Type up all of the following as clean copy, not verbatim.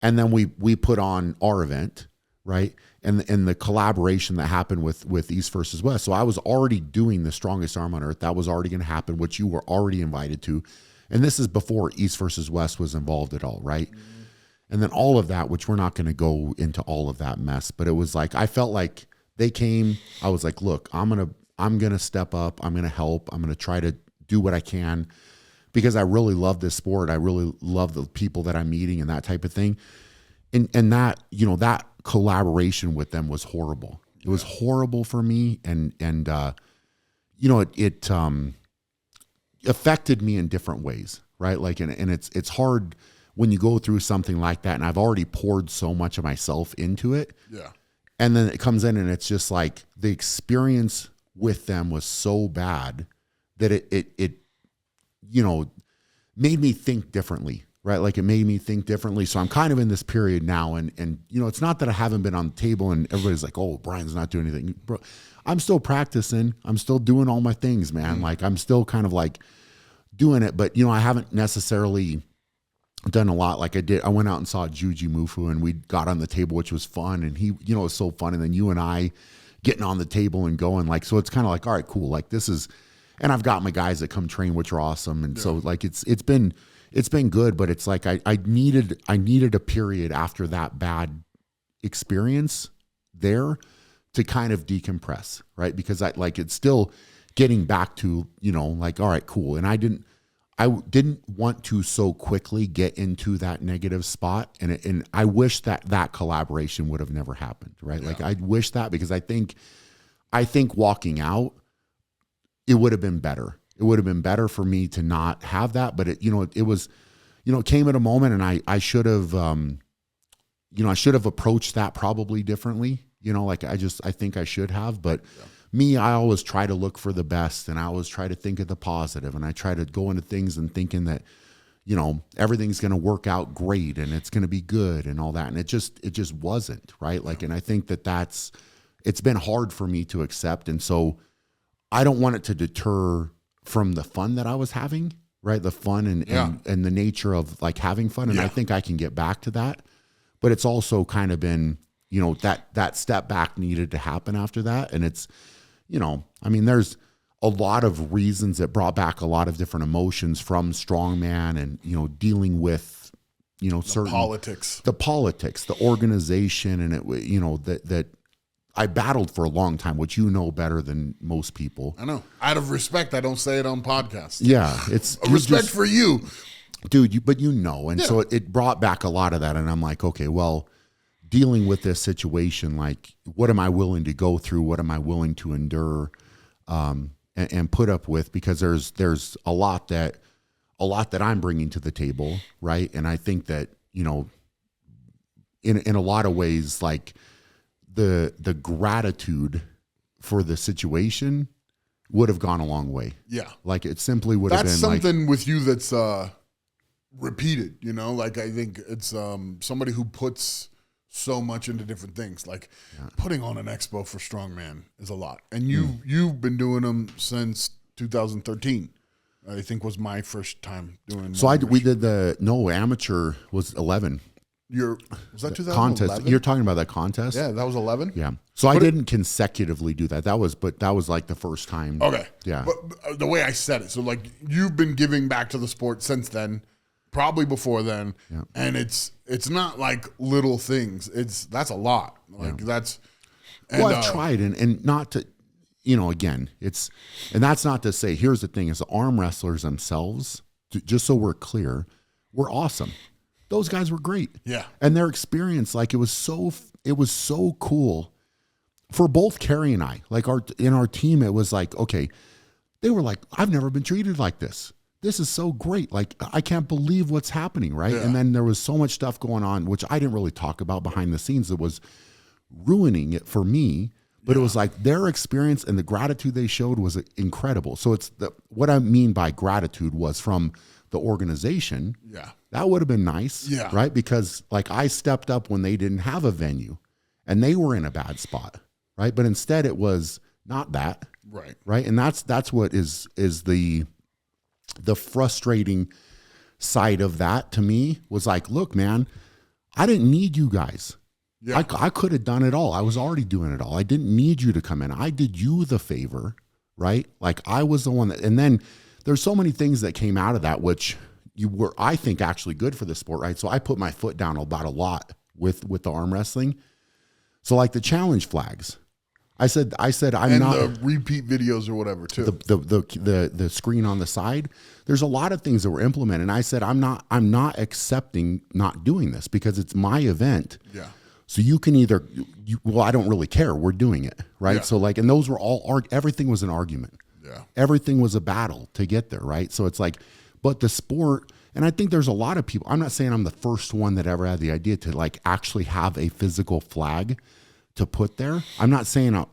And then we put on our event, right? And the collaboration that happened with East versus West. So I was already doing the strongest arm on earth. That was already going to happen, which you were already invited to. And this is before East versus West was involved at all, right? Mm-hmm. And then all of that, which we're not going to go into all of that mess, but it was like, I felt like they came, I was like, look, I'm going to step up. I'm going to help. I'm going to try to do what I can because I really love this sport. I really love the people that I'm meeting and that type of thing. And that, you know, that collaboration with them was horrible. It was horrible for me. And you know, it affected me in different ways, right? Like, and it's hard when you go through something like that, and I've already poured so much of myself into it. Yeah. And then it comes in and it's just like the experience with them was so bad that it you know, made me think differently, right? Like it made me think differently. So I'm kind of in this period now, and you know, it's not that I haven't been on the table and everybody's like, oh, Brian's not doing anything. Bro, I'm still practicing. I'm still doing all my things, man. Mm-hmm. Like I'm still kind of like doing it, but you know, I haven't necessarily done a lot. Like I went out and saw Juji Mufu and we got on the table, which was fun. And he, you know, it was so fun. And then you and I getting on the table and going like, so it's kind of like, all right, cool. Like this is, and I've got my guys that come train, which are awesome. And so like, it's been good, but it's like, I needed a period after that bad experience there to kind of decompress. Right. Because it's still getting back to, you know, like, all right, cool. And I didn't want to so quickly get into that negative spot. And I wish that collaboration would have never happened. Right. Yeah. Like I wish that, because I think walking out, it would have been better. It would have been better for me to not have that. But it was, you know, it came at a moment, and I should have, you know, I should have approached that probably differently. You know, like I think I should have, but me, I always try to look for the best, and I always try to think of the positive, and I try to go into things and thinking that, you know, everything's going to work out great and it's going to be good and all that. And it just wasn't, right. Like, and I think it's been hard for me to accept. And so I don't want it to deter from the fun that I was having, right? The fun and the nature of like having fun. And I think I can get back to that, but it's also kind of been, you know, that step back needed to happen after that. And it's, you know, I mean, there's a lot of reasons that brought back a lot of different emotions from strongman and, you know, dealing with, you know, the politics, the organization. And it, you know, that I battled for a long time, which you know better than most people. I know. Out of respect, I don't say it on podcasts. Yeah. It's respect for you. Dude, but you know. And so it brought back a lot of that. And I'm like, okay, well, dealing with this situation, like, what am I willing to go through? What am I willing to endure and put up with? Because there's a lot that I'm bringing to the table, right? And I think that, you know, in a lot of ways, like, the gratitude for the situation would have gone a long way. Yeah. Like it simply would have been something like, with you that's repeated, you know, like I think it's somebody who puts so much into different things. Like putting on an expo for strongman is a lot. And you've been doing them since 2013. I think was my first time doing. So we did amateur was 11. Was that 2011? Contest. You're talking about that contest? Yeah, that was 11. Yeah. So I didn't consecutively do that. That was like the first time. Okay. Yeah. But the way I said it, so like you've been giving back to the sport since then, probably before then, and it's not like little things. That's a lot. Like that's. And, well, I've tried and not to, you know, again, and that's not to say. Here's the thing: is the arm wrestlers themselves, just so we're clear, were awesome. Those guys were great. Yeah. And their experience, like it was so cool for both Carrie and I. Like in our team, it was like, okay, they were like, I've never been treated like this. This is so great. Like, I can't believe what's happening. Right. Yeah. And then there was so much stuff going on, which I didn't really talk about behind the scenes, that was ruining it for me. But it was like their experience and the gratitude they showed was incredible. So what I mean by gratitude was from the organization. Yeah. That would have been nice, right? Because like I stepped up when they didn't have a venue and they were in a bad spot, right? But instead it was not that, right? And that's what is the frustrating side of that to me was like, look, man, I didn't need you guys. Yeah. I could have done it all. I was already doing it all. I didn't need you to come in. I did you the favor, right? Like I was the one that, and then there's so many things that came out of that, which you were, I think, actually good for the sport, right? So I put my foot down about a lot with the arm wrestling. So like the challenge flags, I said I'm and not the repeat videos or whatever too. The screen on the side. There's a lot of things that were implemented, and I said I'm not accepting not doing this because it's my event. Yeah. So you can either, well, I don't really care. We're doing it, right? Yeah. So like, and those were all everything was an argument. Yeah. Everything was a battle to get there, right? So it's like, but the sport, and I think there's a lot of people. I'm not saying I'm the first one that ever had the idea to like actually have a physical flag to put there. I'm not saying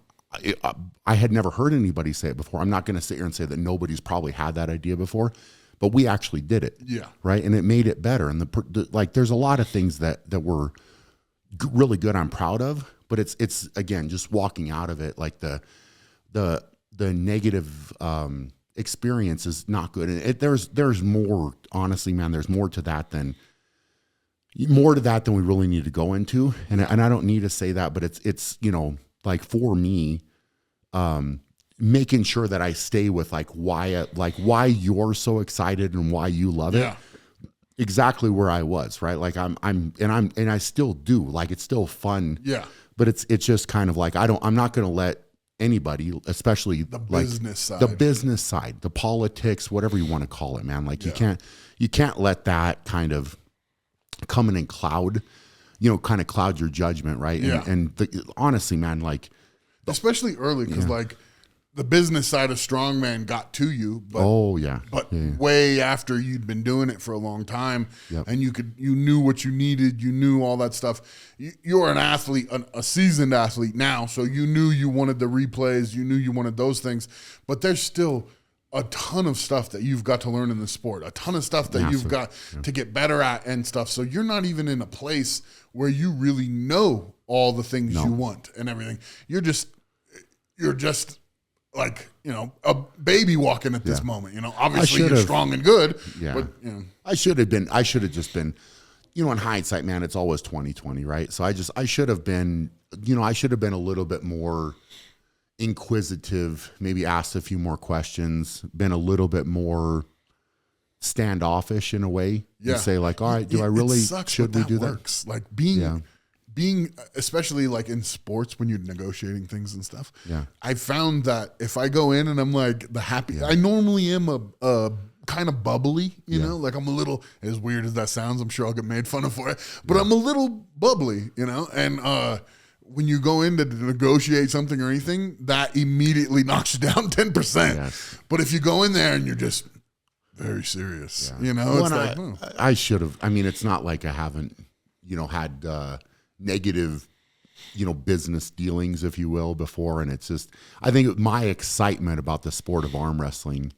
I had never heard anybody say it before. I'm not going to sit here and say that nobody's probably had that idea before, but we actually did it. Yeah. Right. And it made it better. And like, there's a lot of things that were really good. I'm proud of, but it's again, just walking out of it. Like the negative, experience is not good. And there's more, honestly, man, there's more to that than we really need to go into. And I don't need to say that, but it's, you know, like for me, making sure that I stay with why you're so excited and why you love it. Exactly where I was, right? Like and I still do, like, it's still fun. Yeah. But it's just kind of like, I'm not going to let anybody, especially the business side, the politics, whatever you want to call it, man. Like you can't let that kind of come in and cloud your judgment. Right. Yeah. And honestly, man, like, especially early, because like the business side of strongman got to you, but way after you'd been doing it for a long time, and you knew what you needed, you knew all that stuff. You're an athlete, a seasoned athlete now, so you knew you wanted the replays, you knew you wanted those things, but there's still a ton of stuff that you've got to learn in the sport, a ton of stuff that you've got to get better at and stuff. So you're not even in a place where you really know all the things you want and everything. You're just like, you know, a baby walking at this moment, you know, obviously you're strong and good, but you know. I should have just been, you know, in hindsight, man, it's always 2020, right? So I should have been a little bit more inquisitive, maybe asked a few more questions, been a little bit more standoffish in a way, and say like, all right, should we do that? Like being, especially like in sports when you're negotiating things and stuff. Yeah. I found that if I go in and I'm like the happy, I normally am a kind of bubbly, you know, like I'm a little, as weird as that sounds, I'm sure I'll get made fun of for it, but I'm a little bubbly, you know, and, when you go in to negotiate something or anything, that immediately knocks you down 10%. Yes. But if you go in there and you're just very serious, you know, it's like, I should have, I mean, it's not like I haven't, you know, had, negative, you know, business dealings, if you will, before. And it's just, I think my excitement about the sport of arm wrestling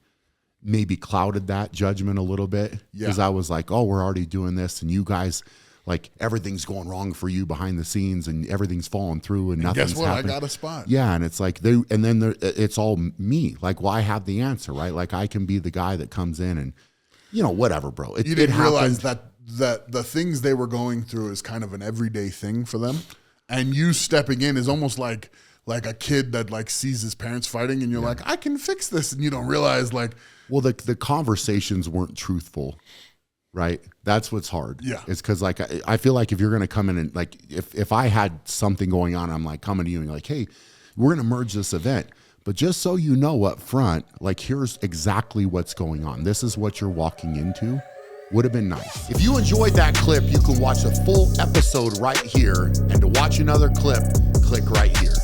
maybe clouded that judgment a little bit. Because I was like, oh, we're already doing this. And you guys, like, everything's going wrong for you behind the scenes and everything's falling through and nothing's happening. Guess what? Happened. I got a spot. Yeah. And it's like, it's all me. Like, well, I have the answer, right? Like, I can be the guy that comes in and, you know, whatever, bro. You didn't realize that the things they were going through is kind of an everyday thing for them, and you stepping in is almost like a kid that like sees his parents fighting and you're like, I can fix this, and you don't realize like, well, the conversations weren't truthful, right? That's what's hard. Yeah, it's because like I feel like if you're gonna come in and like if I had something going on, I'm like coming to you and you're like, hey, we're gonna merge this event, but just so you know up front, like, here's exactly what's going on. This is what you're walking into. Would have been nice. If you enjoyed that clip, you can watch the full episode right here. And to watch another clip, click right here.